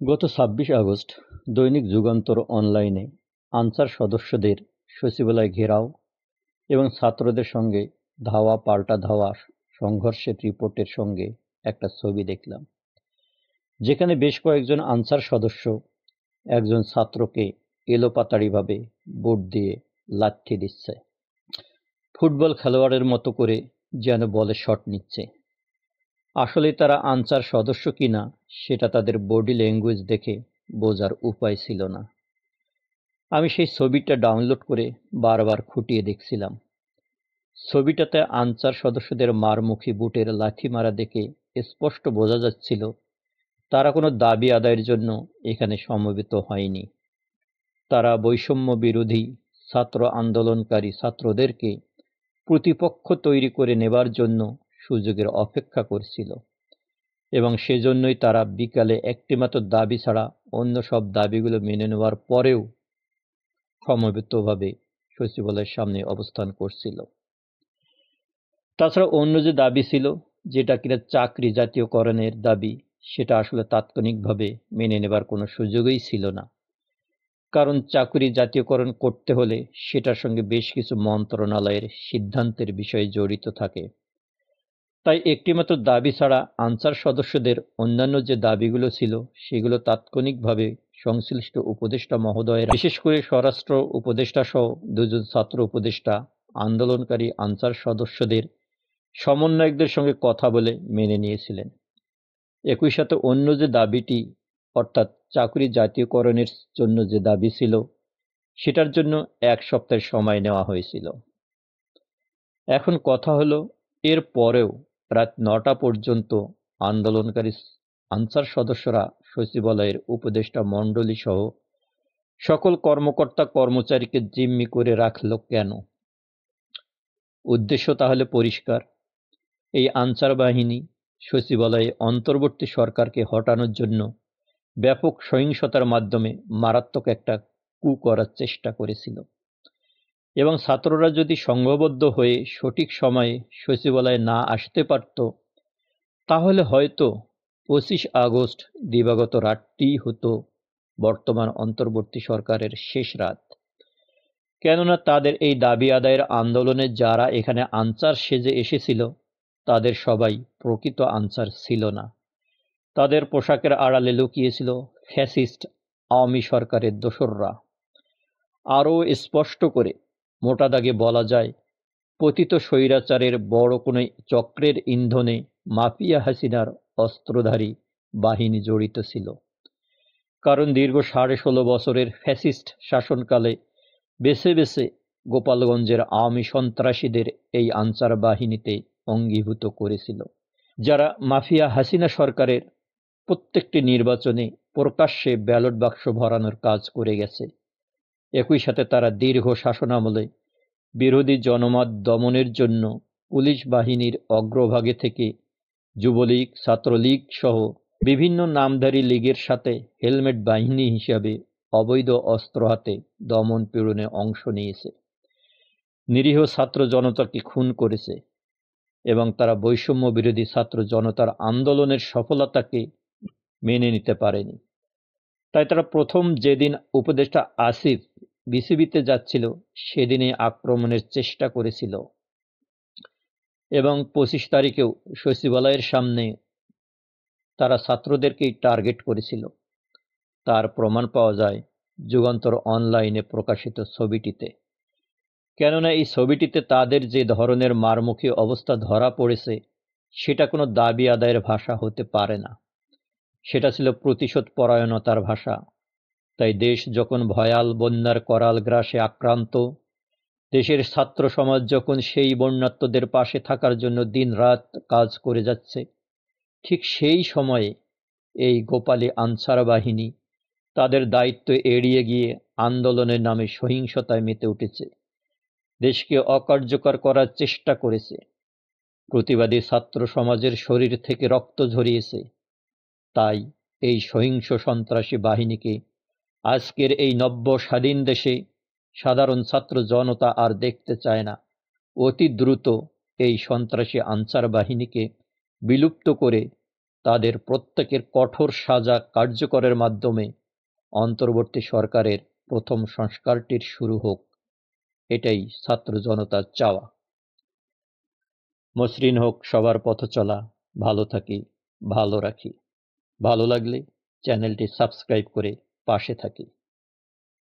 গত ২৬ আগস্ট দৈনিক যুগান্তর অনলাইনে আনসার সদস্যদের সচিবালয় ঘেরাও এবং ছাত্রদের সঙ্গে ধাওয়া পাল্টা ধাওয়া সংঘর্ষের রিপোর্টের সঙ্গে একটা ছবি দেখলাম, যেখানে বেশ কয়েকজন আনসার সদস্য একজন ছাত্রকে এলোপাতাড়িভাবে বুট দিয়ে লাথি দিচ্ছে, ফুটবল খেলোয়াড়ের মতো করে যেন বলে শট নিচ্ছে। আসলে তারা আনসার সদস্য কিনা সেটা তাদের বডি ল্যাঙ্গুয়েজ দেখে বোঝার উপায় ছিল না। আমি সেই ছবিটা ডাউনলোড করে বারবার খুঁটিয়ে দেখছিলাম। ছবিটাতে আনসার সদস্যদের মারমুখী বুটের লাথি মারা দেখে স্পষ্ট বোঝা যাচ্ছিল তারা কোনো দাবি আদায়ের জন্য এখানে সমবেত হয়নি। তারা বৈষম্য বিরোধী ছাত্র আন্দোলনকারী ছাত্রদেরকে প্রতিপক্ষ তৈরি করে নেবার জন্য সুযোগের অপেক্ষা করছিল, এবং সেজন্যই তারা বিকালে একটিমাত্র দাবি ছাড়া অন্য সব দাবিগুলো মেনে নেওয়ার পরেও সমবেতভাবে সচিবালয়ের সামনে অবস্থান করছিল। তাছাড়া অন্য যে দাবি ছিল, যেটা কিনা চাকরি জাতীয়করণের দাবি, সেটা আসলে তাৎক্ষণিকভাবে মেনে নেবার কোনো সুযোগই ছিল না। কারণ চাকরি জাতীয়করণ করতে হলে সেটার সঙ্গে বেশ কিছু মন্ত্রণালয়ের সিদ্ধান্তের বিষয় জড়িত থাকে। তাই একটিমাত্র দাবি ছাড়া আনসার সদস্যদের অন্যান্য যে দাবিগুলো ছিল সেগুলো তাৎক্ষণিকভাবে সংশ্লিষ্ট উপদেষ্টা মহোদয়েরা, বিশেষ করে স্বরাষ্ট্র উপদেষ্টা সহ দুজন ছাত্র উপদেষ্টা আন্দোলনকারী আনসার সদস্যদের সমন্বয়কদের সঙ্গে কথা বলে মেনে নিয়েছিলেন। একই সাথে অন্য যে দাবিটি, অর্থাৎ চাকরি জাতীয়করণের জন্য যে দাবি ছিল, সেটার জন্য 1 সপ্তাহের সময় নেওয়া হয়েছিল। এখন কথা হলো, এর পরেও রাত ৯টা পর্যন্ত আন্দোলনকারী আনসার সদস্যরা সচিবালয়ের উপদেষ্টা মণ্ডলী সহ সকল কর্মকর্তা কর্মচারীকে জিম্মি করে রাখল কেন? উদ্দেশ্য তাহলে পরিষ্কার। এই আনসার বাহিনী সচিবালয়ে অন্তর্বর্তী সরকারকে হটানোর জন্য ব্যাপক সহিংসতার মাধ্যমে মারাত্মক একটা কু করার চেষ্টা করেছিল, এবং ছাত্ররা যদি সংঘবদ্ধ হয়ে সঠিক সময়ে সচিবালয়ে না আসতে পারত, তাহলে হয়তো ২৫ আগস্ট দিবাগত রাতটিই হতো বর্তমান অন্তর্বর্তী সরকারের শেষ রাত। কেননা তাদের এই দাবি আদায়ের আন্দোলনে যারা এখানে আনসার সেজে এসেছিল, তাদের সবাই প্রকৃত আনসার ছিল না। তাদের পোশাকের আড়ালে লুকিয়েছিল ফ্যাসিস্ট আওয়ামী সরকারের দোসররা। আরও স্পষ্ট করে মোটা দাগে বলা যায়, পতিত স্বৈরাচারের বড় কোনো চক্রের ইন্ধনে মাফিয়া হাসিনার অস্ত্রধারী বাহিনী জড়িত ছিল। কারণ দীর্ঘ 16.5 বছরের ফ্যাসিস্ট শাসনকালে বেছে বেছে গোপালগঞ্জের আওয়ামী সন্ত্রাসীদের এই আনসার বাহিনীতে অঙ্গীভূত করেছিল, যারা মাফিয়া হাসিনা সরকারের প্রত্যেকটি নির্বাচনে প্রকাশ্যে ব্যালট বাক্স ভরানোর কাজ করে গেছে। একই সাথে তারা দীর্ঘ শাসনামলে বিরোধী জনমত দমনের জন্য পুলিশ বাহিনীর অগ্রভাগে থেকে যুবলীগ, ছাত্রলীগ সহ বিভিন্ন নামধারী লীগের সাথে হেলমেট বাহিনী হিসাবে অবৈধ অস্ত্র হাতে দমন পীড়নে অংশ নিয়েছে, নিরীহ ছাত্র জনতাকে খুন করেছে, এবং তারা বৈষম্য বিরোধী ছাত্র জনতার আন্দোলনের সফলতাকে মেনে নিতে পারেনি। তাই তারা প্রথম যেদিন উপদেষ্টা আসিফ বিসিবিতে যাচ্ছিল সেদিনে আক্রমণের চেষ্টা করেছিল, এবং 25 তারিখেও সচিবালয়ের সামনে তারা ছাত্রদেরকেই টার্গেট করেছিল। তার প্রমাণ পাওয়া যায় যুগান্তর অনলাইনে প্রকাশিত ছবিটিতে। কেননা এই ছবিটিতে তাদের যে ধরনের মারমুখী অবস্থা ধরা পড়েছে, সেটা কোনো দাবি আদায়ের ভাষা হতে পারে না। সেটা ছিল প্রতিশোধ পরায়ণতার ভাষা। তাই দেশ যখন ভয়াল বন্যার করাল গ্রাসে আক্রান্ত, দেশের ছাত্র সমাজ যখন সেই বন্যার্তদের পাশে থাকার জন্য দিনরাত কাজ করে যাচ্ছে, ঠিক সেই সময়ে এই গোপালী আনসার বাহিনী তাদের দায়িত্ব এড়িয়ে গিয়ে আন্দোলনের নামে সহিংসতায় মেতে উঠেছে, দেশকে অকার্যকর করার চেষ্টা করেছে, প্রতিবাদী ছাত্র সমাজের শরীর থেকে রক্ত ঝরিয়েছে। তাই এই সহিংস সন্ত্রাসী বাহিনীকে আজকের এই নব্য স্বাধীন দেশে সাধারণ ছাত্র জনতা আর দেখতে চায় না। অতি দ্রুত এই সন্ত্রাসী আনসার বাহিনীকে বিলুপ্ত করে তাদের প্রত্যেকের কঠোর সাজা কার্যকরের মাধ্যমে অন্তর্বর্তী সরকারের প্রথম সংস্কারটির শুরু হোক, এটাই ছাত্র জনতার চাওয়া। মসৃণ হোক সবার পথচলা, ভালো থাকি, ভালো রাখি। ভালো লাগলে চ্যানেলটি সাবস্ক্রাইব করে পাশে থাকি।